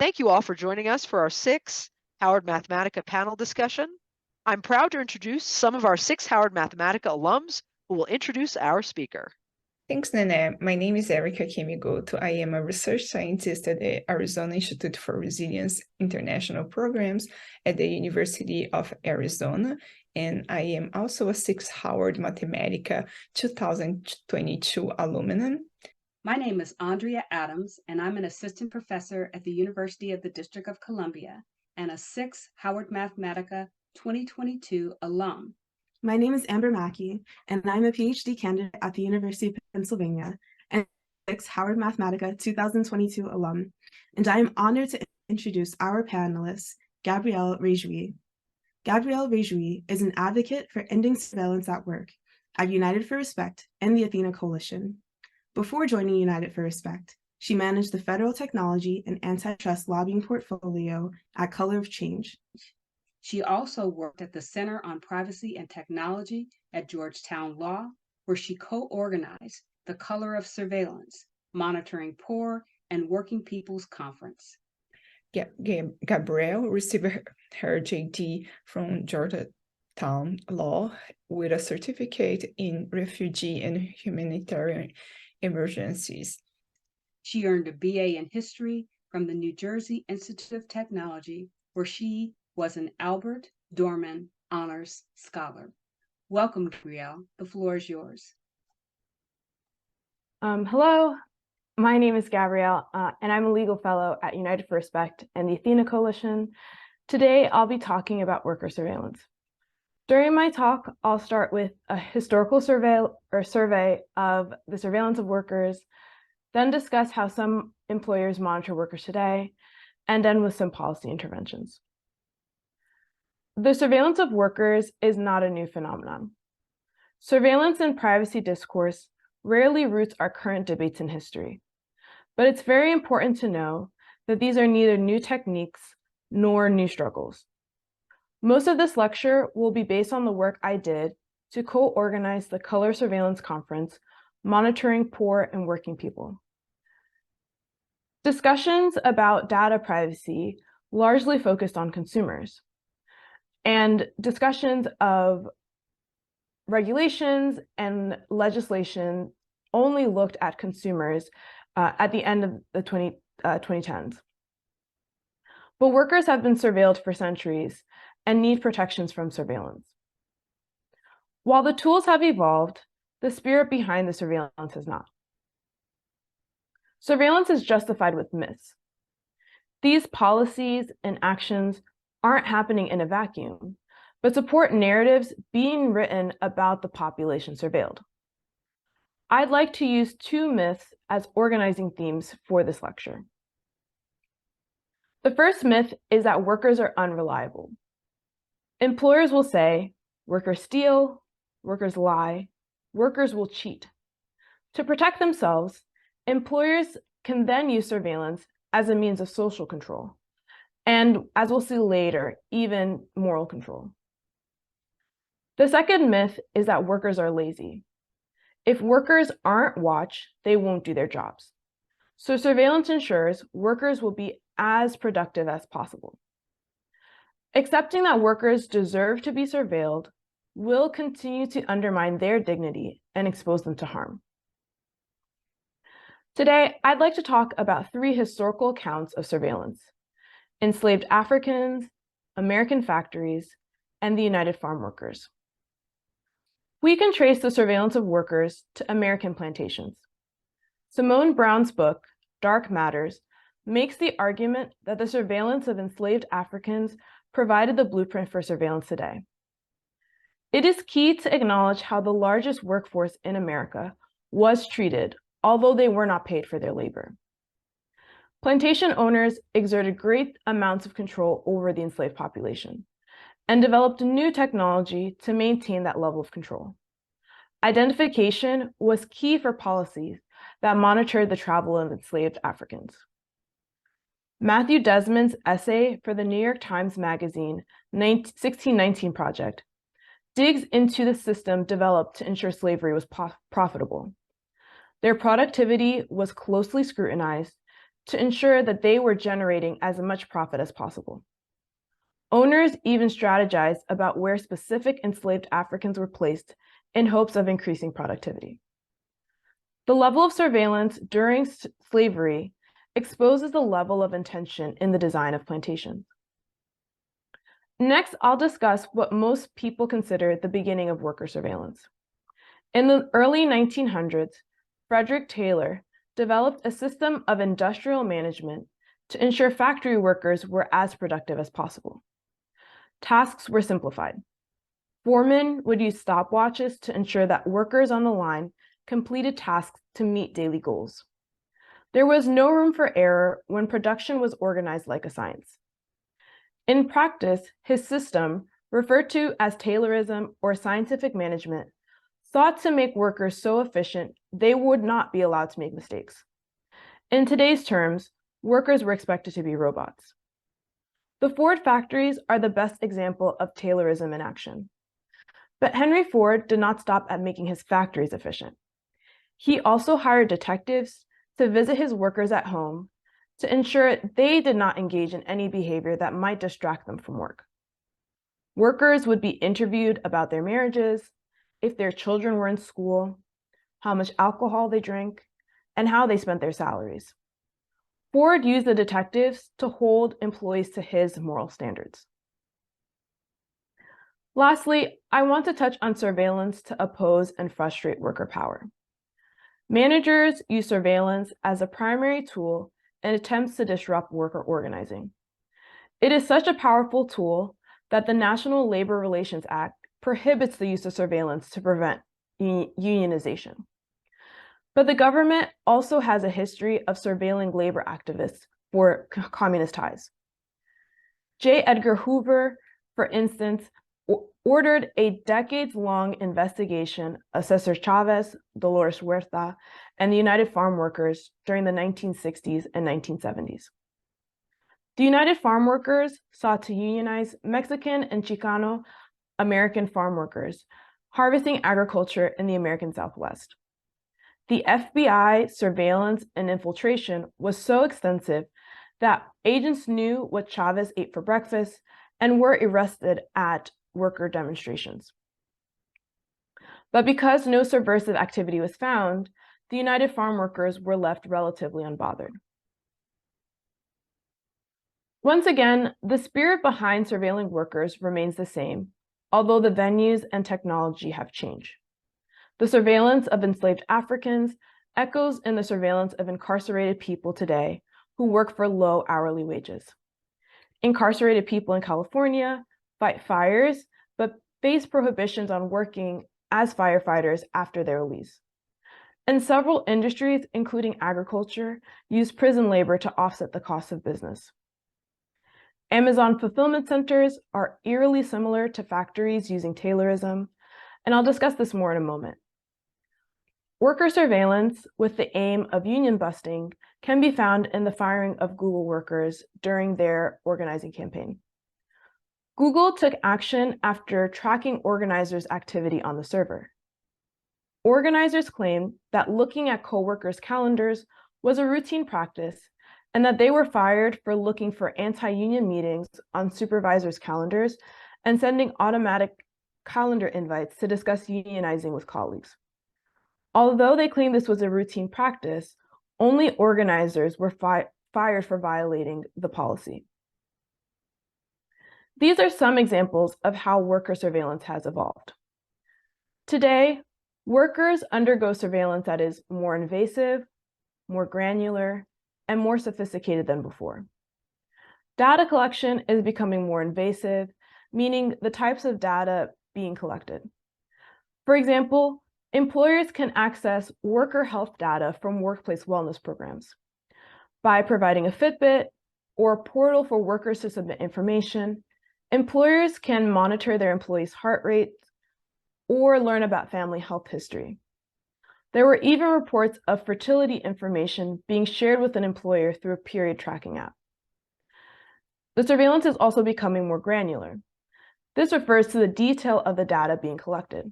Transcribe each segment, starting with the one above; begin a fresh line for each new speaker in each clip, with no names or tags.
Thank you all for joining us for our SICSS-Howard Mathematica panel discussion. I'm proud to introduce some of our SICSS-Howard Mathematica alums who will introduce our speaker.
Thanks, Nene. My name is Erica Kimigoto. I am a research scientist at the Arizona Institute for Resilience International Programs at the University of Arizona, and I am also a SICSS-Howard Mathematica 2022 alumna.
My name is Andrea Adams, and I'm an assistant professor at the University of the District of Columbia and a SICSS-Howard Mathematica 2022 alum.
My name is Amber Mackey, and I'm a PhD candidate at the University of Pennsylvania and SICSS-Howard Mathematica 2022 alum, and I am honored to introduce our panelist, Gabrielle Rejouis. Gabrielle Rejouis is an advocate for ending surveillance at work at United for Respect and the Athena Coalition. Before joining United for Respect, she managed the federal technology and antitrust lobbying portfolio at Color of Change.
She also worked at the Center on Privacy and Technology at Georgetown Law, where she co-organized the Color of Surveillance, Monitoring Poor and Working People's Conference.
Gabrielle received her JD from Georgetown Law with a certificate in Refugee and Humanitarian Emergencies.
She earned a BA in History from the New Jersey Institute of Technology, where she was an Albert Dorman Honors Scholar. Welcome, Gabrielle. The floor is yours.
Hello, my name is Gabrielle, and I'm a legal fellow at United for Respect and the Athena Coalition. Today, I'll be talking about worker surveillance. During my talk, I'll start with a historical survey of the surveillance of workers, then discuss how some employers monitor workers today, and end with some policy interventions. The surveillance of workers is not a new phenomenon. Surveillance and privacy discourse rarely roots our current debates in history, but it's very important to know that these are neither new techniques nor new struggles. Most of this lecture will be based on the work I did to co-organize the Color Surveillance Conference, Monitoring Poor and Working People. Discussions about data privacy largely focused on consumers, and discussions of regulations and legislation only looked at consumers at the end of the 2010s. But workers have been surveilled for centuries and need protections from surveillance. While the tools have evolved, the spirit behind the surveillance has not. Surveillance is justified with myths. These policies and actions aren't happening in a vacuum, but support narratives being written about the population surveilled. I'd like to use two myths as organizing themes for this lecture. The first myth is that workers are unreliable. Employers will say, workers steal, workers lie, workers will cheat. To protect themselves, employers can then use surveillance as a means of social control, and as we'll see later, even moral control. The second myth is that workers are lazy. If workers aren't watched, they won't do their jobs. So surveillance ensures workers will be as productive as possible. Accepting that workers deserve to be surveilled will continue to undermine their dignity and expose them to harm. Today, I'd like to talk about three historical accounts of surveillance: enslaved Africans, American factories, and the United Farm Workers. We can trace the surveillance of workers to American plantations. Simone Brown's book, Dark Matters, makes the argument that the surveillance of enslaved Africans provided the blueprint for surveillance today. It is key to acknowledge how the largest workforce in America was treated, although they were not paid for their labor. Plantation owners exerted great amounts of control over the enslaved population and developed new technology to maintain that level of control. Identification was key for policies that monitored the travel of enslaved Africans. Matthew Desmond's essay for the New York Times Magazine 1619 Project digs into the system developed to ensure slavery was profitable. Their productivity was closely scrutinized to ensure that they were generating as much profit as possible. Owners even strategized about where specific enslaved Africans were placed in hopes of increasing productivity. The level of surveillance during slavery exposes the level of intention in the design of plantations. Next, I'll discuss what most people consider the beginning of worker surveillance. In the early 1900s, Frederick Taylor developed a system of industrial management to ensure factory workers were as productive as possible. Tasks were simplified. Foremen would use stopwatches to ensure that workers on the line completed tasks to meet daily goals. There was no room for error when production was organized like a science. In practice, his system, referred to as Taylorism or scientific management, sought to make workers so efficient they would not be allowed to make mistakes. In today's terms, workers were expected to be robots. The Ford factories are the best example of Taylorism in action. But Henry Ford did not stop at making his factories efficient. He also hired detectives to visit his workers at home to ensure they did not engage in any behavior that might distract them from work. Workers would be interviewed about their marriages, if their children were in school, how much alcohol they drank, and how they spent their salaries. Ford used the detectives to hold employees to his moral standards. Lastly, I want to touch on surveillance to oppose and frustrate worker power. Managers use surveillance as a primary tool in attempts to disrupt worker organizing. It is such a powerful tool that the National Labor Relations Act prohibits the use of surveillance to prevent unionization. But the government also has a history of surveilling labor activists for communist ties. J. Edgar Hoover, for instance, ordered a decades-long investigation of Cesar Chavez, Dolores Huerta, and the United Farm Workers during the 1960s and 1970s. The United Farm Workers sought to unionize Mexican and Chicano American farm workers harvesting agriculture in the American Southwest. The FBI surveillance and infiltration was so extensive that agents knew what Chavez ate for breakfast and were arrested at worker demonstrations. But because no subversive activity was found, the United Farm Workers were left relatively unbothered. Once again, the spirit behind surveilling workers remains the same, although the venues and technology have changed. The surveillance of enslaved Africans echoes in the surveillance of incarcerated people today who work for low hourly wages. Incarcerated people in California fight fires, but face prohibitions on working as firefighters after their release. And several industries, including agriculture, use prison labor to offset the cost of business. Amazon fulfillment centers are eerily similar to factories using Taylorism, and I'll discuss this more in a moment. Worker surveillance with the aim of union busting can be found in the firing of Google workers during their organizing campaign. Google took action after tracking organizers' activity on the server. Organizers claimed that looking at coworkers' calendars was a routine practice and that they were fired for looking for anti-union meetings on supervisors' calendars and sending automatic calendar invites to discuss unionizing with colleagues. Although they claimed this was a routine practice, only organizers were fired for violating the policy. These are some examples of how worker surveillance has evolved. Today, workers undergo surveillance that is more invasive, more granular, and more sophisticated than before. Data collection is becoming more invasive, meaning the types of data being collected. For example, employers can access worker health data from workplace wellness programs. By providing a Fitbit or a portal for workers to submit information, employers can monitor their employees' heart rates or learn about family health history. There were even reports of fertility information being shared with an employer through a period tracking app. The surveillance is also becoming more granular. This refers to the detail of the data being collected.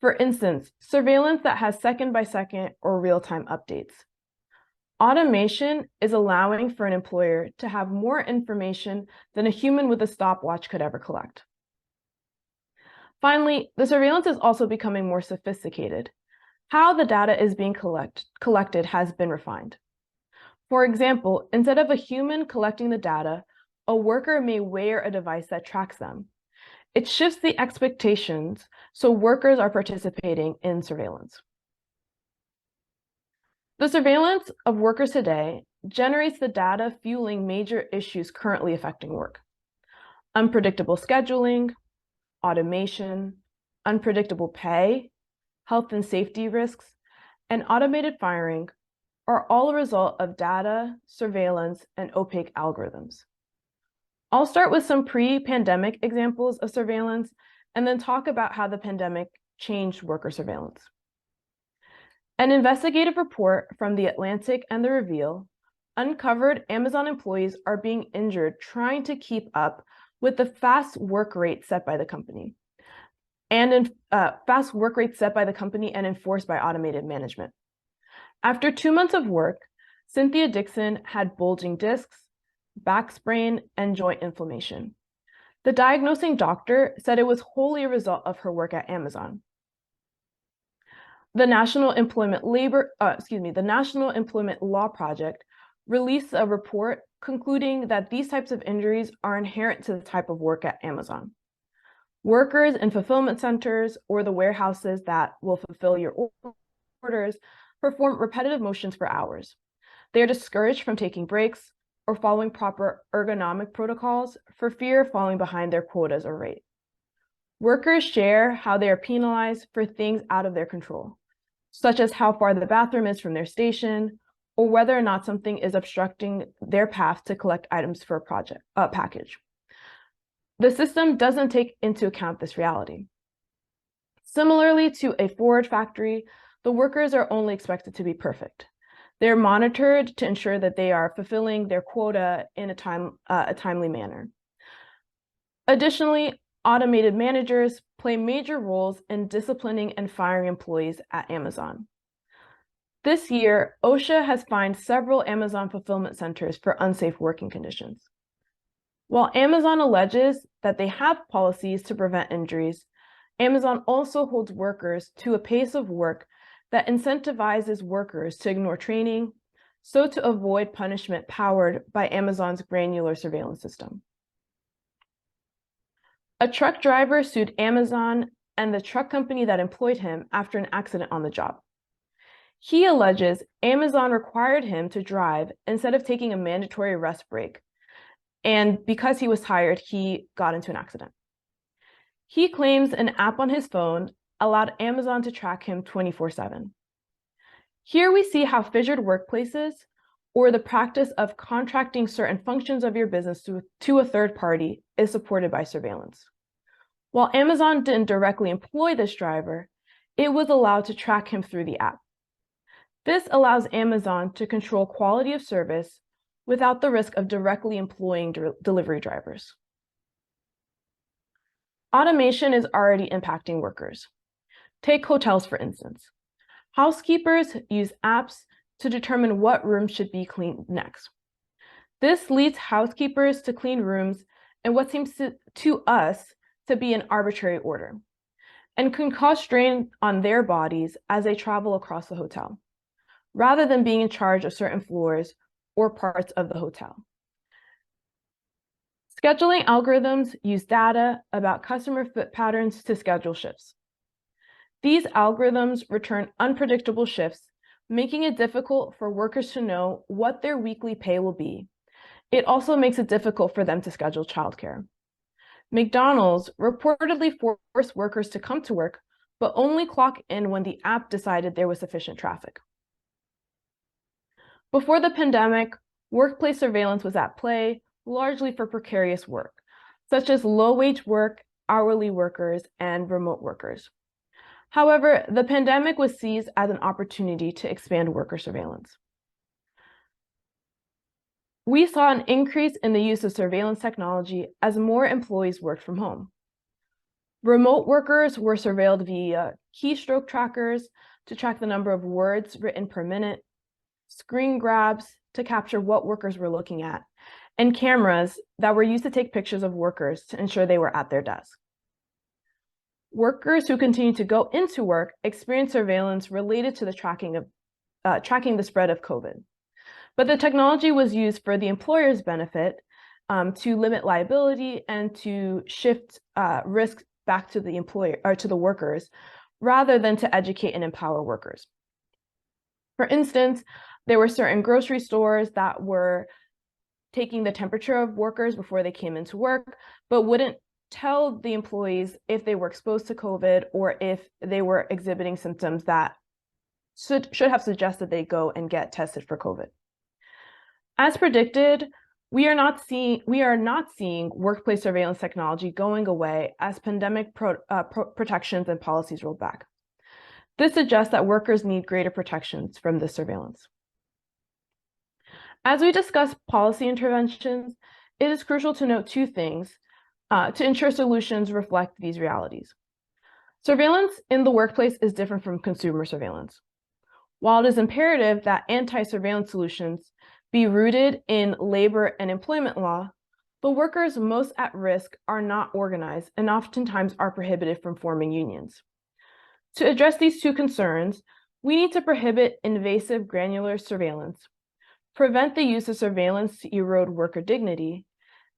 For instance, surveillance that has second-by-second or real-time updates. Automation is allowing for an employer to have more information than a human with a stopwatch could ever collect. Finally, the surveillance is also becoming more sophisticated. How the data is being collected has been refined. For example, instead of a human collecting the data, a worker may wear a device that tracks them. It shifts the expectations so workers are participating in surveillance. The surveillance of workers today generates the data fueling major issues currently affecting work. Unpredictable scheduling, automation, unpredictable pay, health and safety risks, and automated firing are all a result of data, surveillance, and opaque algorithms. I'll start with some pre-pandemic examples of surveillance and then talk about how the pandemic changed worker surveillance. An investigative report from The Atlantic and The Reveal uncovered Amazon employees are being injured trying to keep up with the fast work rate set by the company and enforced by automated management. After 2 months of work, Cynthia Dixon had bulging discs, back sprain, and joint inflammation. The diagnosing doctor said it was wholly a result of her work at Amazon. The National Employment Law Project released a report concluding that these types of injuries are inherent to the type of work at Amazon. Workers in fulfillment centers or the warehouses that will fulfill your orders perform repetitive motions for hours. They are discouraged from taking breaks or following proper ergonomic protocols for fear of falling behind their quotas or rate. Workers share how they are penalized for things out of their control, such as how far the bathroom is from their station, or whether or not something is obstructing their path to collect items for a package. The system doesn't take into account this reality. Similarly to a Ford factory, the workers are only expected to be perfect. They're monitored to ensure that they are fulfilling their quota in a timely manner. Additionally, automated managers play major roles in disciplining and firing employees at Amazon. This year, OSHA has fined several Amazon fulfillment centers for unsafe working conditions. While Amazon alleges that they have policies to prevent injuries, Amazon also holds workers to a pace of work that incentivizes workers to ignore training, so to avoid punishment powered by Amazon's granular surveillance system. A truck driver sued Amazon and the truck company that employed him after an accident on the job. He alleges Amazon required him to drive instead of taking a mandatory rest break, and because he was tired, he got into an accident. He claims an app on his phone allowed Amazon to track him 24/7. Here we see how fissured workplaces, or the practice of contracting certain functions of your business to a third party, is supported by surveillance. While Amazon didn't directly employ this driver, it was allowed to track him through the app. This allows Amazon to control quality of service without the risk of directly employing delivery drivers. Automation is already impacting workers. Take hotels, for instance. Housekeepers use apps to determine what rooms should be cleaned next. This leads housekeepers to clean rooms in what seems to us to be an arbitrary order, and can cause strain on their bodies as they travel across the hotel, rather than being in charge of certain floors or parts of the hotel. Scheduling algorithms use data about customer foot patterns to schedule shifts. These algorithms return unpredictable shifts, making it difficult for workers to know what their weekly pay will be. It also makes it difficult for them to schedule childcare. McDonald's reportedly forced workers to come to work, but only clock in when the app decided there was sufficient traffic. Before the pandemic, workplace surveillance was at play, largely for precarious work, such as low-wage work, hourly workers, and remote workers. However, the pandemic was seized as an opportunity to expand worker surveillance. We saw an increase in the use of surveillance technology as more employees worked from home. Remote workers were surveilled via keystroke trackers to track the number of words written per minute, screen grabs to capture what workers were looking at, and cameras that were used to take pictures of workers to ensure they were at their desk. Workers who continued to go into work experienced surveillance related to the tracking the spread of COVID. But the technology was used for the employer's benefit to limit liability and to shift risk back to the employer or to the workers, rather than to educate and empower workers. For instance, there were certain grocery stores that were taking the temperature of workers before they came into work, but wouldn't tell the employees if they were exposed to COVID or if they were exhibiting symptoms that should have suggested they go and get tested for COVID. As predicted, we are not seeing workplace surveillance technology going away as pandemic protections and policies roll back. This suggests that workers need greater protections from this surveillance. As we discuss policy interventions, it is crucial to note two things to ensure solutions reflect these realities. Surveillance in the workplace is different from consumer surveillance. While it is imperative that anti-surveillance solutions be rooted in labor and employment law, the workers most at risk are not organized and oftentimes are prohibited from forming unions. To address these two concerns, we need to prohibit invasive granular surveillance, prevent the use of surveillance to erode worker dignity,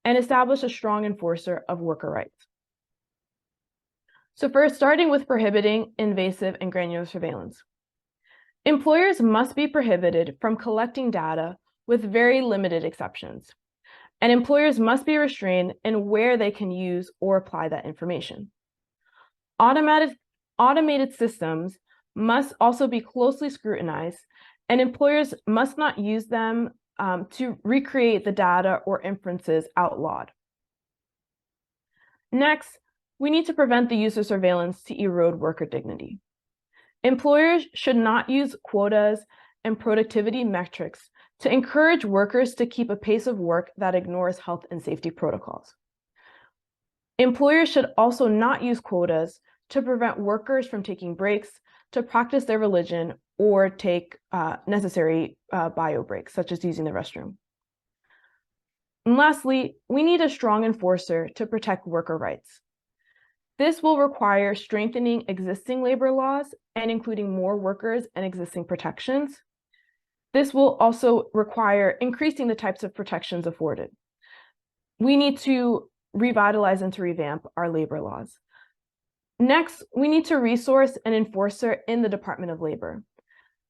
and establish a strong enforcer of worker rights. So first, starting with prohibiting invasive and granular surveillance. Employers must be prohibited from collecting data with very limited exceptions, and employers must be restrained in where they can use or apply that information. Automated systems must also be closely scrutinized, and employers must not use them to recreate the data or inferences outlawed. Next, we need to prevent the use of surveillance to erode worker dignity. Employers should not use quotas and productivity metrics to encourage workers to keep a pace of work that ignores health and safety protocols. Employers should also not use quotas to prevent workers from taking breaks, to practice their religion, or take necessary bio breaks, such as using the restroom. And lastly, we need a strong enforcer to protect worker rights. This will require strengthening existing labor laws and including more workers and existing protections. This will also require increasing the types of protections afforded. We need to revitalize and to revamp our labor laws. Next, we need to resource an enforcer in the Department of Labor.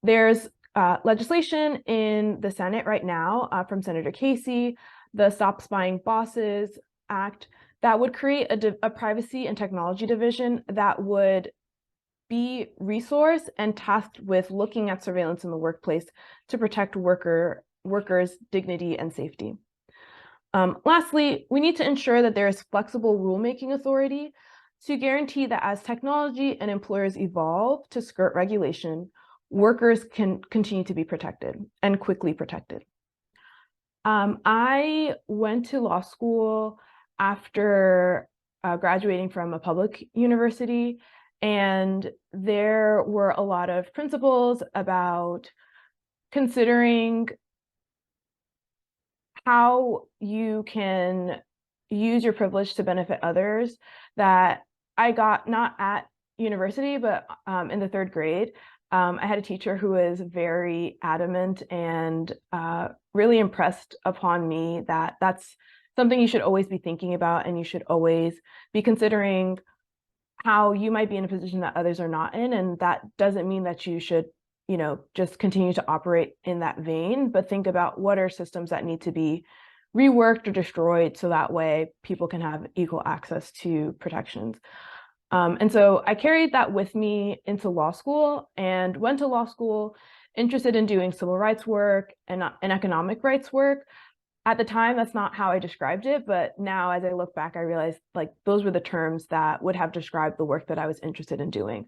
There's legislation in the Senate right now from Senator Casey, the Stop Spying Bosses Act, that would create a privacy and technology division that would be resourced and tasked with looking at surveillance in the workplace to protect workers' dignity and safety. Lastly, we need to ensure that there is flexible rulemaking authority to guarantee that as technology and employers evolve to skirt regulation, workers can continue to be protected and quickly protected. I went to law school after graduating from a public university, and there were a lot of principles about considering how you can use your privilege to benefit others that I got not at university, but in the third grade. I had a teacher who was very adamant and really impressed upon me that that's something you should always be thinking about, and you should always be considering how you might be in a position that others are not in. And that doesn't mean that you should, just continue to operate in that vein, but think about what are systems that need to be reworked or destroyed so that way people can have equal access to protections. And so I carried that with me into law school and went to law school interested in doing civil rights work and economic rights work. At the time, that's not how I described it, but now as I look back, I realized those were the terms that would have described the work that I was interested in doing.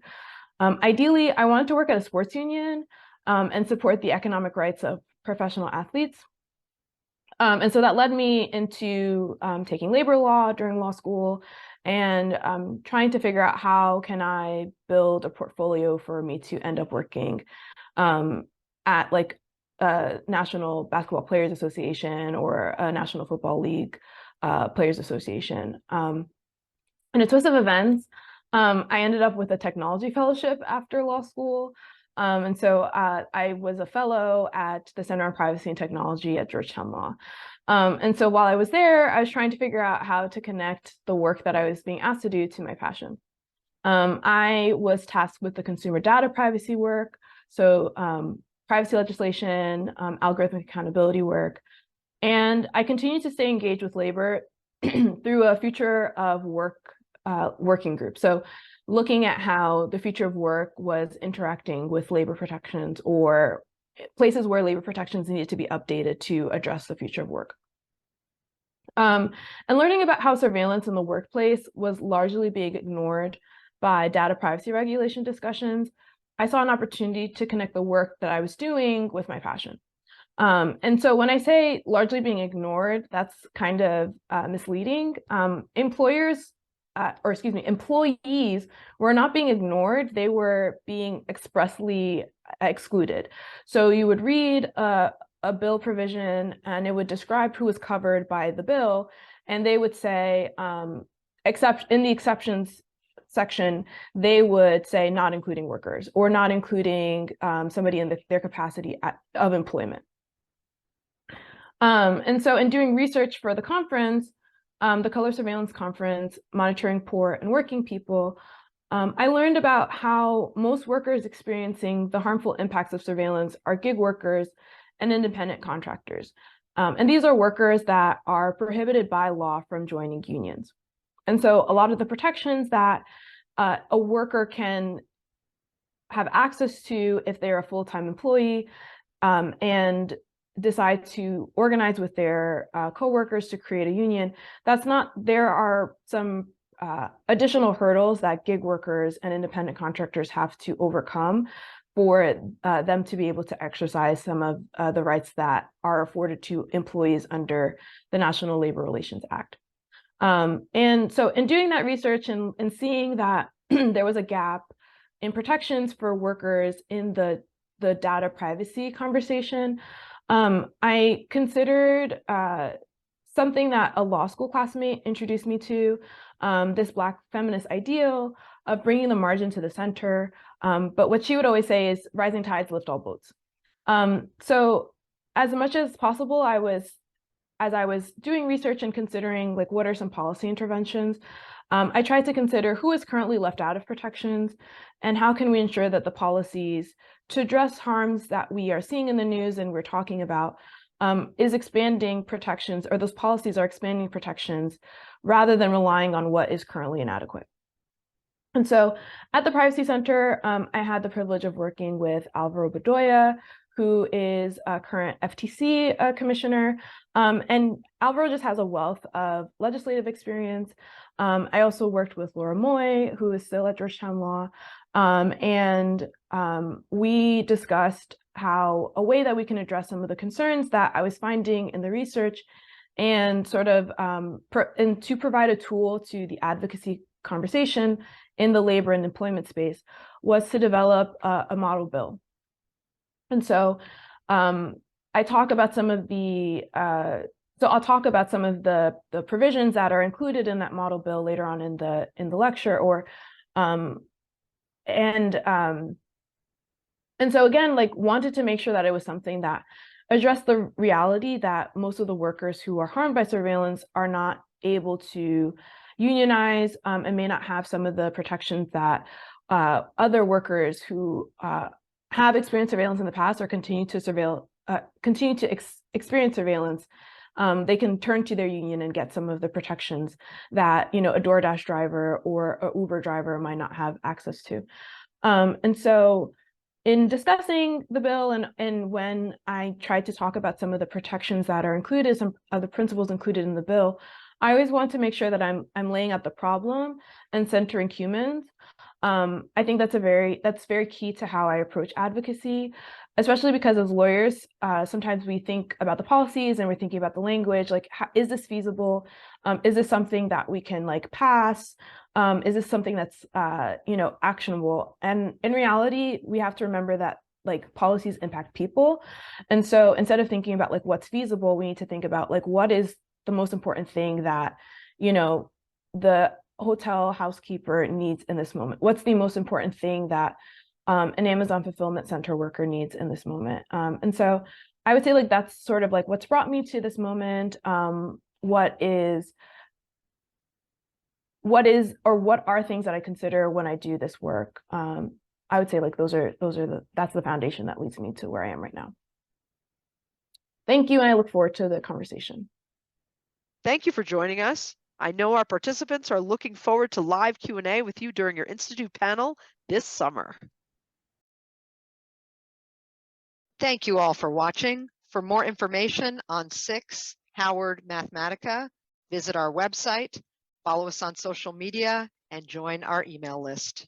Ideally, I wanted to work at a sports union and support the economic rights of professional athletes. And so that led me into taking labor law during law school and trying to figure out how can I build a portfolio for me to end up working at National Basketball Players Association or a National Football League Players Association. In a twist of events, I ended up with a technology fellowship after law school. And so I was a fellow at the Center on Privacy and Technology at Georgetown Law. And so while I was there, I was trying to figure out how to connect the work that I was being asked to do to my passion. I was tasked with the consumer data privacy work, so privacy legislation, algorithmic accountability work, and I continue to stay engaged with labor through a future of work working group. So looking at how the future of work was interacting with labor protections or places where labor protections needed to be updated to address the future of work. And learning about how surveillance in the workplace was largely being ignored by data privacy regulation discussions, I saw an opportunity to connect the work that I was doing with my passion. And so when I say largely being ignored, that's kind of misleading. Employees were not being ignored, they were being expressly excluded. So you would read a bill provision and it would describe who was covered by the bill, and they would say, except in the exceptions section, they would say not including workers or not including somebody in their capacity of employment. And so in doing research for the conference, the Color Surveillance Conference, Monitoring Poor and Working People, I learned about how most workers experiencing the harmful impacts of surveillance are gig workers and independent contractors. And these are workers that are prohibited by law from joining unions. And so a lot of the protections that a worker can have access to if they're a full-time employee and decide to organize with their coworkers to create a union, there are some additional hurdles that gig workers and independent contractors have to overcome for them to be able to exercise some of the rights that are afforded to employees under the National Labor Relations Act. And so in doing that research and seeing that there was a gap in protections for workers in the data privacy conversation, I considered something that a law school classmate introduced me to, this Black feminist ideal of bringing the margin to the center. But what she would always say is rising tides lift all boats. So as much as possible, as I was doing research and considering like what are some policy interventions, I tried to consider who is currently left out of protections and how can we ensure that the policies to address harms that we are seeing in the news and we're talking about is expanding protections, or those policies are expanding protections rather than relying on what is currently inadequate. And so at the Privacy Center, I had the privilege of working with Alvaro Bedoya, who is a current FTC commissioner. And Alvaro just has a wealth of legislative experience. I also worked with Laura Moy, who is still at Georgetown Law. And we discussed how a way that we can address some of the concerns that I was finding in the research and sort of and to provide a tool to the advocacy conversation in the labor and employment space was to develop a model bill. And so I talk about some of the I'll talk about some of the provisions that are included in that model bill later on in the lecture, or and so again, like wanted to make sure that it was something that addressed the reality that most of the workers who are harmed by surveillance are not able to unionize and may not have some of the protections that other workers who have experienced surveillance in the past or continue to experience surveillance. They can turn to their union and get some of the protections that a DoorDash driver or an Uber driver might not have access to. And so in discussing the bill and when I tried to talk about some of the protections that are included, some of the principles included in the bill, I always want to make sure that I'm laying out the problem and centering humans. I think that's very key to how I approach advocacy, especially because as lawyers, sometimes we think about the policies and we're thinking about the language, like, is this feasible? Is this something that we can like pass? Is this something that's actionable? And in reality, we have to remember that like policies impact people. And so instead of thinking about like what's feasible, we need to think about like what is the most important thing that, you know, the hotel housekeeper needs in this moment. What's the most important thing that an Amazon fulfillment center worker needs in this moment? And so I would say like that's sort of like what's brought me to this moment. What are things that I consider when I do this work? I would say like that's the foundation that leads me to where I am right now. Thank you, and I look forward to the conversation.
Thank you for joining us. I know our participants are looking forward to live Q&A with you during your Institute panel this summer. Thank you all for watching. For more information on SICSS-Howard Mathematica, visit our website, follow us on social media, and join our email list.